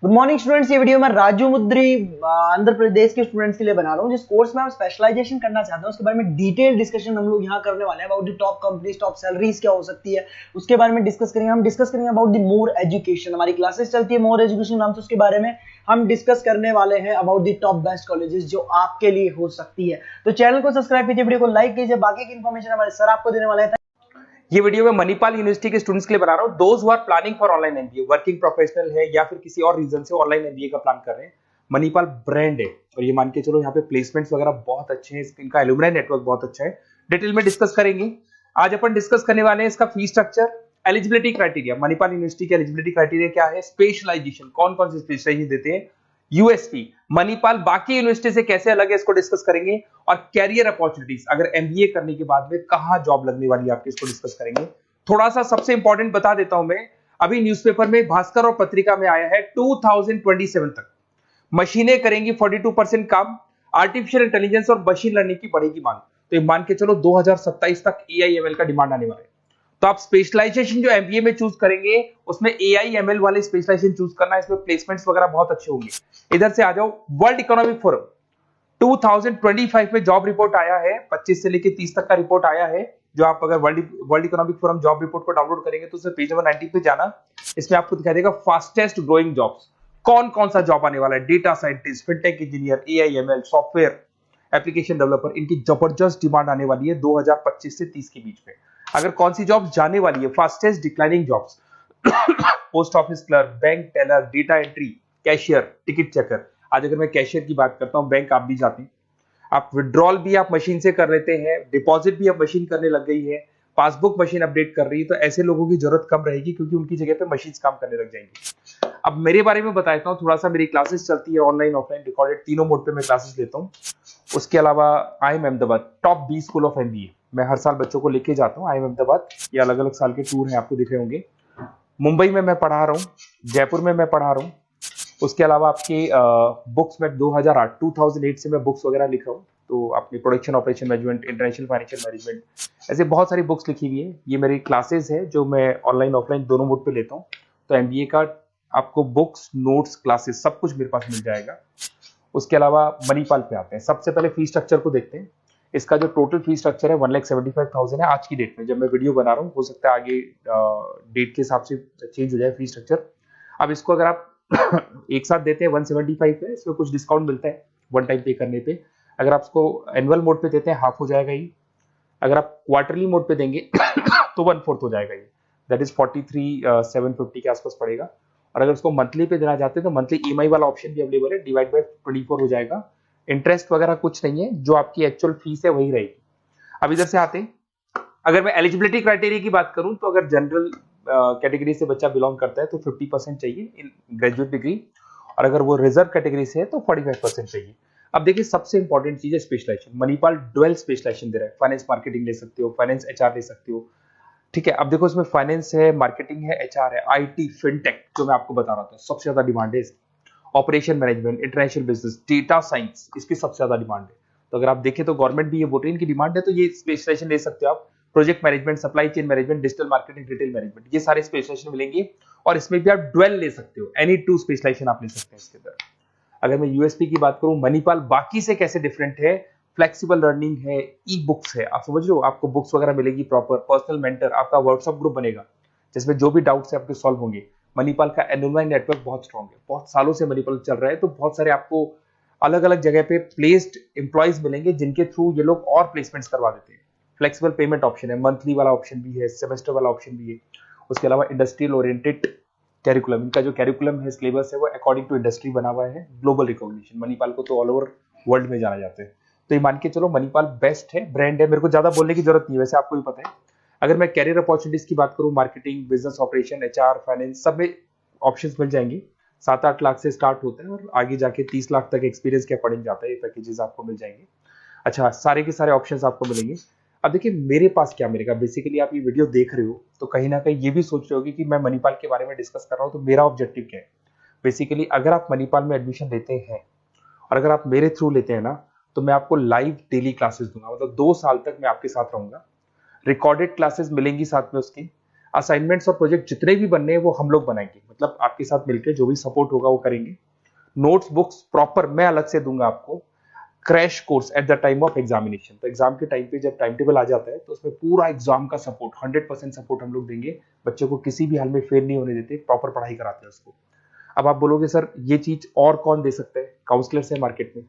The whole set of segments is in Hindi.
Good morning students. ये वीडियो मैं राजू मुद्री आंध्र प्रदेश के स्टूडेंट्स के लिए बना रहा हूँ। जिस कोर्स में हम स्पेशलाइजेशन करना चाहते हैं उसके बारे में डिटेल डिस्कशन हम लोग यहाँ करने वाले हैं। About the top companies, top salaries क्या हो सकती है उसके बारे में डिस्कस करेंगे। हम डिस्कस करेंगे अबाउट द मोर एजुकेशन। हमारी क्लासेस चलती है मोर एजुकेशन नाम से, उसके बारे में हम डिस्कस करने वाले हैं about the top best colleges जो आपके लिए हो सकती है। तो चैनल को सब्सक्राइब कीजिए, वीडियो को लाइक कीजिए। बाकी की इन्फॉर्मेशन हमारे सर आपको देने वाले हैं। ये वीडियो मैं मणिपाल यूनिवर्सिटी के स्टूडेंट्स के लिए बना रहा हूँ। Those who are planning for online MBA, working professional है या फिर किसी और रीजन से ऑनलाइन एमबीए का प्लान कर रहे हैं। मणिपाल ब्रांड है और ये मान के चलो यहाँ पे प्लेसमेंट्स वगैरह बहुत अच्छे हैं, इनका एलुमनाई नेटवर्क बहुत अच्छा है। डिटेल में डिस्कस करेंगे। आज अपन डिस्कस करने वाले हैं इसका fee structure, eligibility criteria, Manipal university के एलिजिबिलिटी क्राइटेरिया क्या है, स्पेशलाइजेशन कौन कौन से स्पेशलाइजेशन देते हैं, यूएसपी मणिपाल बाकी यूनिवर्सिटी से कैसे अलग है इसको डिस्कस करेंगे, और कैरियर अपॉर्चुनिटीज अगर एमबीए करने के बाद में कहां जॉब लगने वाली है आपकी, इसको डिस्कस करेंगे। थोड़ा सा सबसे इंपॉर्टेंट बता देता हूं मैं, अभी न्यूज़पेपर में, भास्कर और पत्रिका में आया है 2027 तक मशीनें करेंगी 42% काम, आर्टिफिशियल इंटेलिजेंस और मशीन लर्निंग की बढ़ेगी मांग। तो ये मान के चलो 2027 तक एआईएमएल का डिमांड आने वाला है। तो आप स्पेशलाइजेशन जो एमबीए में चूज करेंगे उसमें एआईएमएल वाले स्पेशलाइजेशन चूज करना है, इसमें प्लेसमेंट्स वगैरह बहुत अच्छे होंगे। इधर से आ जाओ, वर्ल्ड इकोनॉमिक फोरम 2025 में जॉब रिपोर्ट आया है, 25 से लेकर 30 तक का रिपोर्ट आया है। जो आप अगर world economic forum job report को डाउनलोड करेंगे तो उसमें पेज नंबर 90 पे जाना, इसमें आपको दिखाई देगा फास्टेस्ट ग्रोइंग जॉब्स, कौन कौन सा जॉब आने वाला है। Data scientist, fintech engineer, AIML, software application developer, इनकी जबरदस्त डिमांड आने वाली है 2025 से 30 के बीच में। अगर कौन सी जॉब जाने वाली है, fastest declining jobs, post office clerk, bank teller, data entry, cashier, ticket checker. आज अगर मैं कैशियर की बात करता हूं, बैंक आप भी जाते हैं, आप विड्रॉल भी आप मशीन से कर लेते हैं, डिपॉजिट भी अब मशीन करने लग गई है, पासबुक मशीन अपडेट कर रही है, तो ऐसे लोगों की जरूरत कम रहेगी क्योंकि उनकी जगह पे मशीन काम करने लग जाएंगी। अब मेरे बारे में बताता हूँ थोड़ा सा, मेरी क्लासेस चलती है ऑनलाइन ऑफलाइन रिकॉर्डेड, तीनों मोड पे मैं क्लासेस लेता हूँ। उसके अलावा IIM Ahmedabad top 20 school of MBA मैं हर साल बच्चों को लेके जाता हूँ। IIM अहमदाबाद, ये अलग अलग साल के टूर हैं, आपको दिख रहे होंगे। मुंबई में मैं पढ़ा रहा हूँ, जयपुर में मैं पढ़ा रहा हूँ। उसके अलावा आपके बुक्स में 2008 से मैं बुक्स वगैरह लिख रहा हूँ, तो आपने production operation management, international financial management, ऐसे बहुत सारी बुक्स लिखी हुई है। ये मेरी क्लासेस है जो मैं ऑनलाइन ऑफलाइन दोनों मोड पे लेता हूँ। तो एमबीए का आपको बुक्स, नोट्स, क्लासेस सब कुछ मेरे पास मिल जाएगा। उसके अलावा मणिपाल पे आते हैं। सबसे पहले फी स्ट्रक्चर को देखते हैं। इसका जो टोटल फी स्ट्रक्चर है 1,75,000 है आज की डेट में, जब मैं वीडियो बना रहा हूँ। हो सकता है आगे डेट के हिसाब से चेंज हो जाए फी स्ट्रक्चर। अब इसको अगर आप एक साथ देते हैं 175 पे, इसमें कुछ डिस्काउंट मिलता है वन टाइम पे करने पे। अगर आप इसको एनुअल मोड पे देते हैं हाफ हो जाएगा ये। अगर आप क्वार्टरली मोड पे देंगे तो 1/4 हो जाएगा ये, दैट इज 43,750 के आसपास पड़ेगा। और अगर उसको मंथली पे देना चाहते हैं तो मंथली ईएमआई वाला ऑप्शन भी अवेलेबल है, डिवाइड बाय 24 हो जाएगा। इंटरेस्ट वगैरह कुछ नहीं है, जो आपकी एक्चुअल फीस है वही रहेगी। अब इधर से आते हैं, अगर मैं एलिजिबिलिटी क्राइटेरिया की बात करूं तो अगर जनरल कैटेगरी से बच्चा बिलोंग करता है तो 50% चाहिए इन ग्रेजुएट डिग्री, और अगर वो रिजर्व कैटेगरी से है तो 45% चाहिए। अब देखिए, सबसे इंपॉर्टेंट चीज है स्पेशलाइजेशन। मणिपाल डुअल स्पेशलाइजेशन दे रहा है, फाइनेंस मार्केटिंग ले सकते हो, फाइनेंस एचआर ले सकते हो। ठीक है, अब देखो इसमें फाइनेंस है, मार्केटिंग है, एचआर है, आईटी, फिनटेक जो मैं आपको बता रहा था सबसे ज्यादा डिमांड है इसकी। Operation management, international business, data science, इसकी सबसे ज्यादा डिमांड है। तो अगर आप देखें तो गवर्नमेंट भी ये बोल रही है इनकी डिमांड है, तो ये स्पेशलाइजेशन ले सकते हो आप। Project management, supply chain management, digital marketing, retail management, ये सारे स्पेशलाइजेशन मिलेंगे। और इसमें भी आप डुअल ले सकते हो, एनी टू स्पेशलाइजेशन आप ले सकते हैं इसके अंदर। अगर मैं यूएसपी की बात करूं, मणिपाल बाकी से कैसे डिफरेंट है, फ्लेक्सिबल लर्निंग है, ई बुक्स है, आप समझ रहे हो, आपको बुक्स वगैरह मिलेगी प्रॉपर, पर्सनल मेंटर, आपका व्हाट्सएप ग्रुप बनेगा जिसमें जो भी डाउट्स है आपके सॉल्व होंगे। मणिपाल का एलुमनाई नेटवर्क बहुत स्ट्रॉन्ग है, बहुत सालों से मणिपाल चल रहा है, तो बहुत सारे आपको अलग अलग जगह पे प्लेस्ड एम्प्लॉइज मिलेंगे जिनके थ्रू ये लोग और प्लेसमेंट्स करवा देते हैं। फ्लेक्सिबल पेमेंट ऑप्शन है, मंथली वाला ऑप्शन भी है, सेमेस्टर वाला ऑप्शन भी है। उसके अलावा इंडस्ट्रियल ओरिएंटेड कैरिकुलम, इनका जो कैरिकुलम है, सिलेबस है, वो अकॉर्डिंग टू इंडस्ट्री बना हुआ है। ग्लोबल रिकॉग्निशन, मणिपाल को तो ऑल ओवर वर्ल्ड में जाना जाता है। तो ये मान के चलो मणिपाल बेस्ट है, ब्रांड है, मेरे को ज्यादा बोलने की जरूरत नहीं है, वैसे आपको भी पता है। अगर मैं कैरियर अपॉर्चुनिटीज की बात करूं, marketing, business operation, HR, finance, सब में ऑप्शंस मिल जाएंगे। 7-8 लाख से स्टार्ट होता है और आगे जाके 30 लाख तक एक्सपीरियंस के अकॉर्डिंग जाता है, ये पैकेजेस आपको मिल जाएंगे। अच्छा, सारे के सारे ऑप्शंस आपको मिलेंगे। अब देखिए मेरे पास क्या मिलेगा, बेसिकली आप ये वीडियो देख रहे हो तो कहीं ना कहीं ये भी सोच रहे होगे कि मैं मणिपाल के बारे में डिस्कस कर रहा हूँ, तो मेरा ऑब्जेक्टिव क्या है। बेसिकली अगर आप मणिपाल में एडमिशन लेते हैं और अगर आप मेरे थ्रू लेते हैं ना, तो मैं आपको लाइव डेली क्लासेस दूंगा, मतलब 2 साल तक मैं आपके साथ रहूंगा। रिकॉर्डेड क्लासेस मिलेंगी साथ में उसकी। असाइनमेंट्स और प्रोजेक्ट जितने भी बनने हैं वो हम लोग बनाएंगे, मतलब आपके साथ मिलकर जो भी सपोर्ट होगा वो करेंगे। नोट्स बुक्स प्रॉपर मैं अलग से दूंगा आपको। Crash course at the time of examination, तो एग्जाम के टाइम पे जब टाइम टेबल आ जाता है तो उसमें पूरा एग्जाम का सपोर्ट 100% सपोर्ट हम लोग देंगे। बच्चे को किसी भी हाल में फेल नहीं होने देते, प्रॉपर पढ़ाई कराते हैं उसको। अब आप बोलोगे सर ये चीज और कौन दे सकता है? काउंसलर्स है मार्केट में,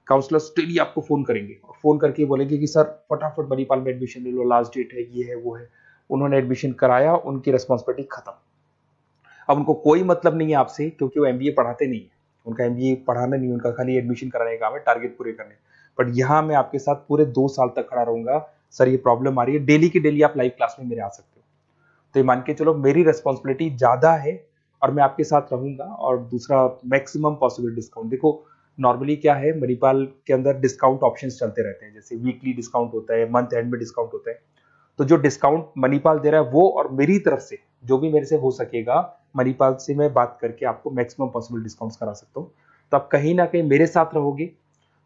काउंसलर्स डेली आपको फोन करेंगे और फोन करके बोलेंगे कि सर फटाफट मणिपाल में एडमिशन ले लो, लास्ट डेट है, ये है वो है। उन्होंने एडमिशन कराया, उनकी रिस्पॉन्सिबिलिटी खत्म। अब उनको कोई मतलब नहीं है आपसे, क्योंकि वो एमबीए पढ़ाते नहीं है, उनका एमबीए पढ़ाना नहीं, उनका खाली एडमिशन कराने का काम है, टारगेट पूरे करने। बट यहाँ मैं आपके साथ पूरे 2 साल तक खड़ा रहूंगा। सर ये प्रॉब्लम आ रही है, डेली की डेली आप लाइव क्लास में मेरे आ सकते हो। तो ये मान के चलो मेरी रिस्पॉन्सिबिलिटी ज्यादा है और मैं आपके साथ रहूंगा। और दूसरा, मैक्सिमम पॉसिबल डिस्काउंट। देखो नॉर्मली क्या है, मणिपाल के अंदर डिस्काउंट ऑप्शंस चलते रहते हैं, जैसे वीकली डिस्काउंट होता है, मंथ एंड में डिस्काउंट होता है। तो जो डिस्काउंट मणिपाल दे रहा है वो, और मेरी तरफ से जो भी मेरे से हो सकेगा, मणिपाल से मैं बात करके आपको मैक्सिमम पॉसिबल डिस्काउंट्स करा सकता हूँ। तो आप कहीं ना कहीं मेरे साथ रहोगे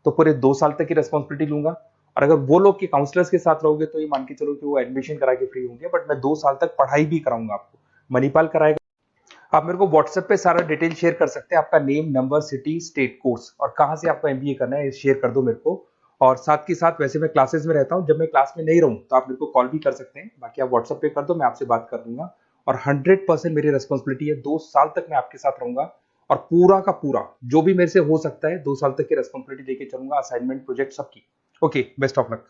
तो पूरे 2 साल तक की रेस्पॉन्सिबिलिटी लूंगा। और अगर वो लोग के काउंसलर्स के साथ रहोगे तो ये मान के चलो कि वो एडमिशन करा के फ्री होंगे, बट मैं 2 साल तक पढ़ाई भी कराऊंगा आपको, मणिपाल कराएगा। आप मेरे को व्हाट्सएप पे सारा डिटेल शेयर कर सकते हैं, आपका name, number, city, state, course और कहाँ से आपको एमबीए करना है शेयर कर दो मेरे को। और साथ के साथ वैसे मैं क्लासेस में रहता हूँ, जब मैं क्लास में नहीं रहूँ तो आप मेरे को कॉल भी कर सकते हैं, बाकी आप व्हाट्सएप पे कर दो, मैं आपसे बात कर दूंगा। और 100% मेरी रिस्पॉन्सिबिलिटी है, 2 साल तक मैं आपके साथ रहूंगा और पूरा का पूरा जो भी मेरे से हो सकता है 2 साल तक की रिस्पॉन्सिबिलिटी लेके चलूंगा, असाइनमेंट, प्रोजेक्ट सबकी। Okay, best of luck.